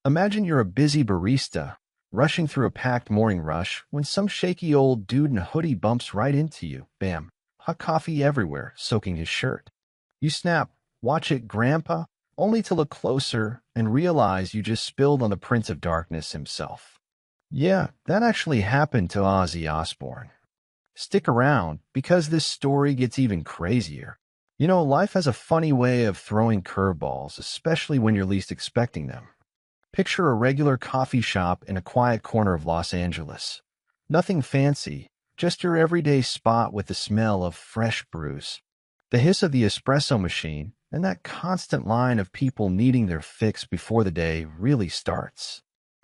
Imagine you're a busy barista, rushing through a packed morning rush when some shaky old dude in a hoodie bumps right into you. Bam! Hot coffee everywhere, soaking his shirt. You snap, watch it, Grandpa, only to look closer and realize you just spilled on the Prince of Darkness himself. Yeah, that actually happened to Ozzy Osbourne. Stick around, because this story gets even crazier. Life has a funny way of throwing curveballs, especially when you're least expecting them. Picture a regular coffee shop in a quiet corner of Los Angeles. Nothing fancy, just your everyday spot with the smell of fresh brews, the hiss of the espresso machine, and that constant line of people needing their fix before the day really starts.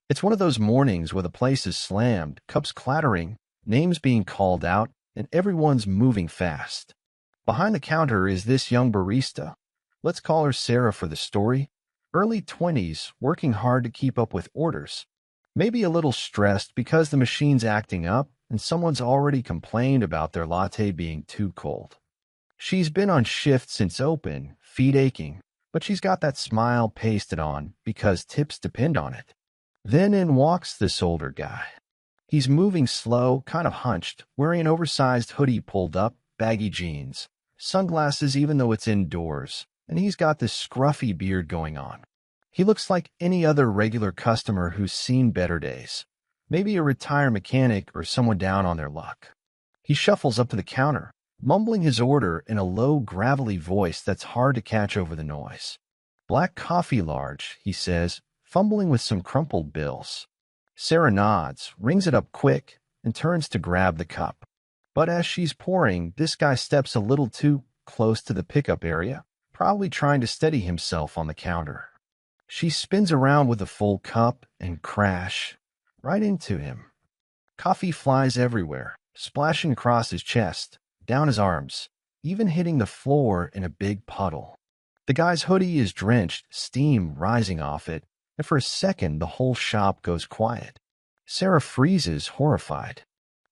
It's one of those mornings where the place is slammed, cups clattering, names being called out, and everyone's moving fast. Behind the counter is this young barista. Let's call her Sarah for the story. Early 20s, working hard to keep up with orders. Maybe a little stressed because the machine's acting up and someone's already complained about their latte being too cold. She's been on shift since open, feet aching, but she's got that smile pasted on because tips depend on it. Then in walks this older guy. He's moving slow, kind of hunched, wearing an oversized hoodie pulled up, baggy jeans, sunglasses even though it's indoors, and he's got this scruffy beard going on. He looks like any other regular customer who's seen better days, maybe a retired mechanic or someone down on their luck. He shuffles up to the counter, mumbling his order in a low, gravelly voice that's hard to catch over the noise. "Black coffee large," he says, fumbling with some crumpled bills. Sarah nods, rings it up quick, and turns to grab the cup. But as she's pouring, this guy steps a little too close to the pickup area, probably trying to steady himself on the counter. She spins around with a full cup and crash, right into him. Coffee flies everywhere, splashing across his chest, down his arms, even hitting the floor in a big puddle. The guy's hoodie is drenched, steam rising off it, and for a second the whole shop goes quiet. Sarah freezes, horrified.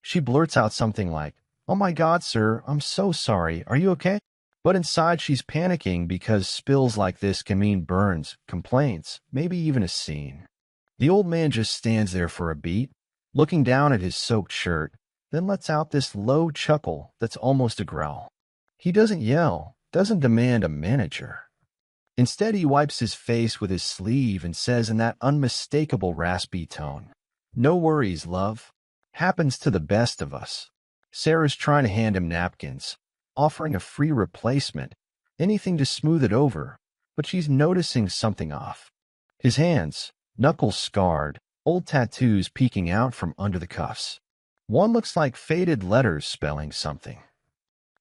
She blurts out something like, "Oh my God, sir, I'm so sorry. Are you okay?" But inside she's panicking because spills like this can mean burns, complaints, maybe even a scene. The old man just stands there for a beat, looking down at his soaked shirt, then lets out this low chuckle that's almost a growl. He doesn't yell, doesn't demand a manager. Instead, he wipes his face with his sleeve and says in that unmistakable raspy tone, "No worries, love. Happens to the best of us." Sarah's trying to hand him napkins, offering a free replacement, anything to smooth it over, but she's noticing something off. His hands, knuckles scarred, old tattoos peeking out from under the cuffs. One looks like faded letters spelling something.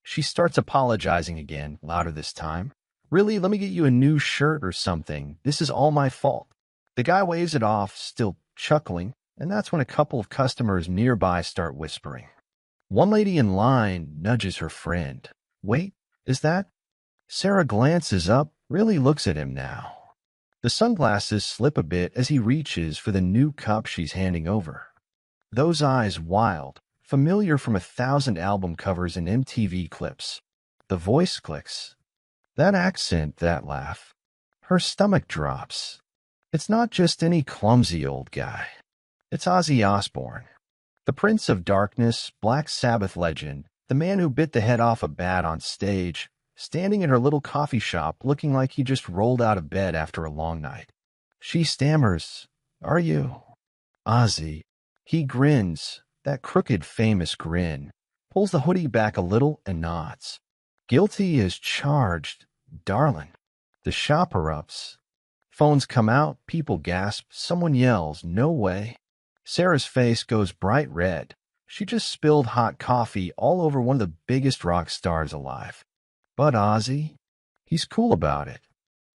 She starts apologizing again, louder this time. "Really, let me get you a new shirt or something. This is all my fault." The guy waves it off, still chuckling, and that's when a couple of customers nearby start whispering. One lady in line nudges her friend. "Wait, is that?" Sarah glances up, really looks at him now. The sunglasses slip a bit as he reaches for the new cup she's handing over. Those eyes wild, familiar from 1,000 album covers and MTV clips. The voice clicks. That accent, that laugh. Her stomach drops. It's not just any clumsy old guy. It's Ozzy Osbourne. The Prince of Darkness, Black Sabbath legend, the man who bit the head off a bat on stage, standing in her little coffee shop looking like he just rolled out of bed after a long night. She stammers, "Are you?" "Ozzy." He grins, that crooked famous grin, pulls the hoodie back a little and nods. "Guilty as charged, darling." The shop erupts. Phones come out, people gasp, someone yells, "No way." Sarah's face goes bright red. She just spilled hot coffee all over one of the biggest rock stars alive. But Ozzy, he's cool about it.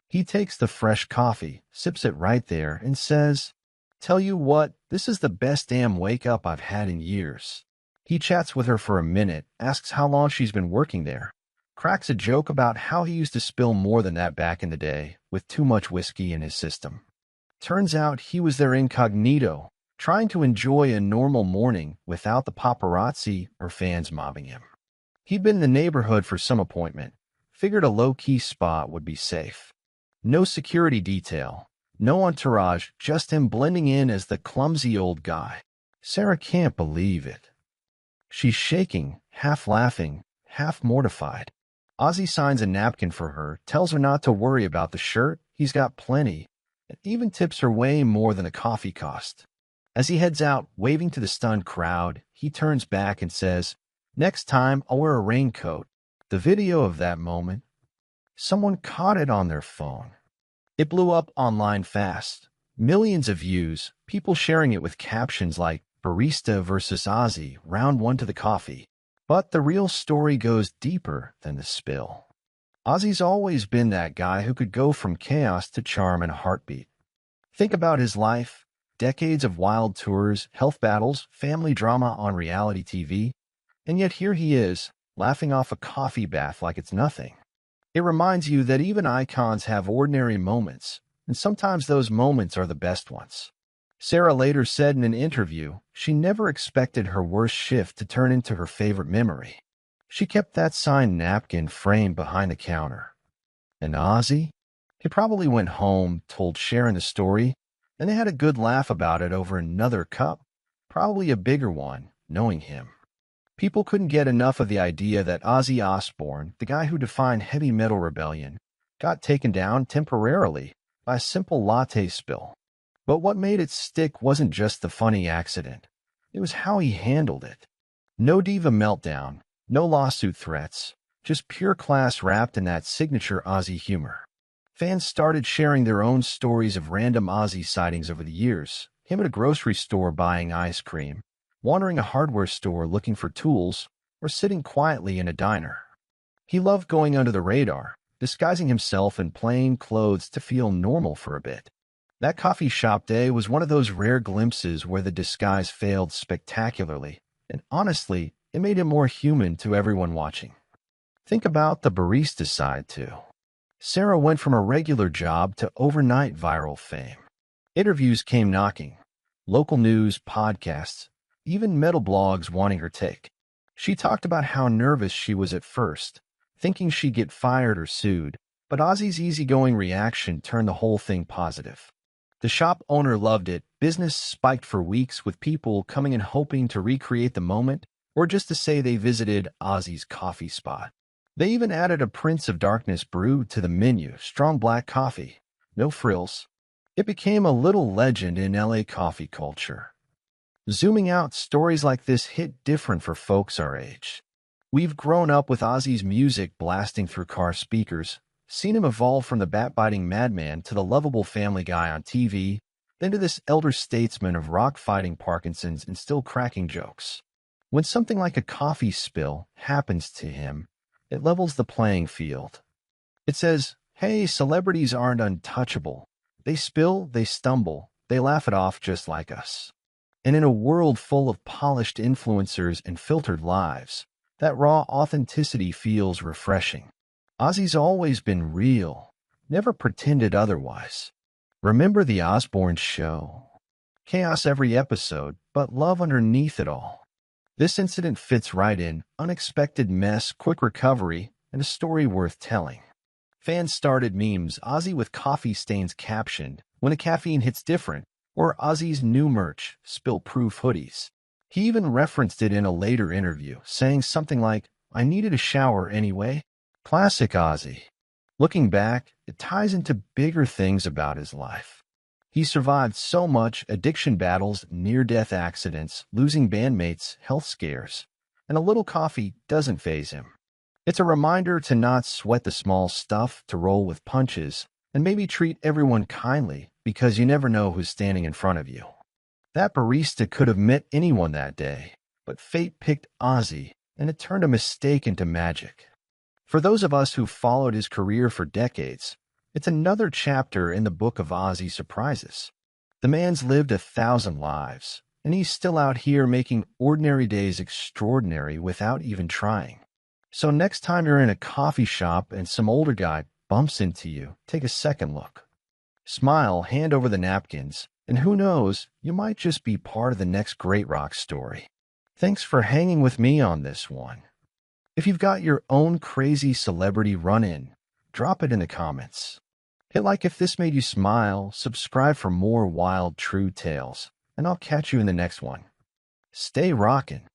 He takes the fresh coffee, sips it right there, and says, "Tell you what, this is the best damn wake-up I've had in years." He chats with her for a minute, asks how long she's been working there, cracks a joke about how he used to spill more than that back in the day, with too much whiskey in his system. Turns out he was there incognito, trying to enjoy a normal morning without the paparazzi or fans mobbing him. He'd been in the neighborhood for some appointment, figured a low-key spot would be safe. No security detail, No entourage, just him blending in as the clumsy old guy. Sarah can't believe it. She's shaking, half laughing, half mortified. Ozzy signs a napkin for her, tells her not to worry about the shirt, he's got plenty, and even tips her way more than a coffee cost. As he heads out, waving to the stunned crowd, he turns back and says, "Next time, I'll wear a raincoat." The video of that moment, someone caught it on their phone. It blew up online fast. Millions of views, people sharing it with captions like, "Barista versus Ozzy, round one to the coffee." But the real story goes deeper than the spill. Ozzy's always been that guy who could go from chaos to charm in a heartbeat. Think about his life. Decades of wild tours, health battles, family drama on reality TV. And yet here he is, laughing off a coffee bath like it's nothing. It reminds you that even icons have ordinary moments, and sometimes those moments are the best ones. Sarah later said in an interview she never expected her worst shift to turn into her favorite memory. She kept that signed napkin framed behind the counter. And Ozzy? He probably went home, told Sharon the story, and they had a good laugh about it over another cup, probably a bigger one, knowing him. People couldn't get enough of the idea that Ozzy Osbourne, the guy who defined heavy metal rebellion, got taken down temporarily by a simple latte spill. But what made it stick wasn't just the funny accident. It was how he handled it. No diva meltdown, no lawsuit threats, just pure class wrapped in that signature Ozzy humor. Fans started sharing their own stories of random Ozzy sightings over the years. Him at a grocery store buying ice cream, wandering a hardware store looking for tools, or sitting quietly in a diner. He loved going under the radar, disguising himself in plain clothes to feel normal for a bit. That coffee shop day was one of those rare glimpses where the disguise failed spectacularly, and honestly, it made him more human to everyone watching. Think about the barista side, too. Sarah went from a regular job to overnight viral fame. Interviews came knocking. Local news, podcasts, even metal blogs wanting her take. She talked about how nervous she was at first, thinking she'd get fired or sued, but Ozzy's easygoing reaction turned the whole thing positive. The shop owner loved it. Business spiked for weeks with people coming in hoping to recreate the moment or just to say they visited Ozzy's coffee spot. They even added a Prince of Darkness brew to the menu, strong black coffee, no frills. It became a little legend in LA coffee culture. Zooming out, stories like this hit different for folks our age. We've grown up with Ozzy's music blasting through car speakers, seen him evolve from the bat-biting madman to the lovable family guy on TV, then to this elder statesman of rock fighting Parkinson's and still cracking jokes. When something like a coffee spill happens to him, it levels the playing field. It says, hey, celebrities aren't untouchable. They spill, they stumble, they laugh it off just like us. And in a world full of polished influencers and filtered lives, that raw authenticity feels refreshing. Ozzy's always been real, never pretended otherwise. Remember the Osbourne show? Chaos every episode, but love underneath it all. This incident fits right in, unexpected mess, quick recovery, and a story worth telling. Fans started memes, Ozzy with coffee stains captioned, "When the caffeine hits different," or Ozzy's new merch, spill-proof hoodies. He even referenced it in a later interview, saying something like, "I needed a shower anyway." Classic Ozzy. Looking back, it ties into bigger things about his life. He survived so much: addiction battles, near-death accidents, losing bandmates, health scares. And a little coffee doesn't faze him. It's a reminder to not sweat the small stuff, to roll with punches, and maybe treat everyone kindly, because you never know who's standing in front of you. That barista could have met anyone that day, but fate picked Ozzy, and it turned a mistake into magic. For those of us who followed his career for decades, it's another chapter in the book of Ozzy surprises. The man's lived 1,000 lives, and he's still out here making ordinary days extraordinary without even trying. So next time you're in a coffee shop and some older guy bumps into you, take a second look. Smile, hand over the napkins, and who knows, you might just be part of the next great rock story. Thanks for hanging with me on this one. If you've got your own crazy celebrity run-in, drop it in the comments. Hit like if this made you smile, subscribe for more wild, true tales, and I'll catch you in the next one. Stay rockin'.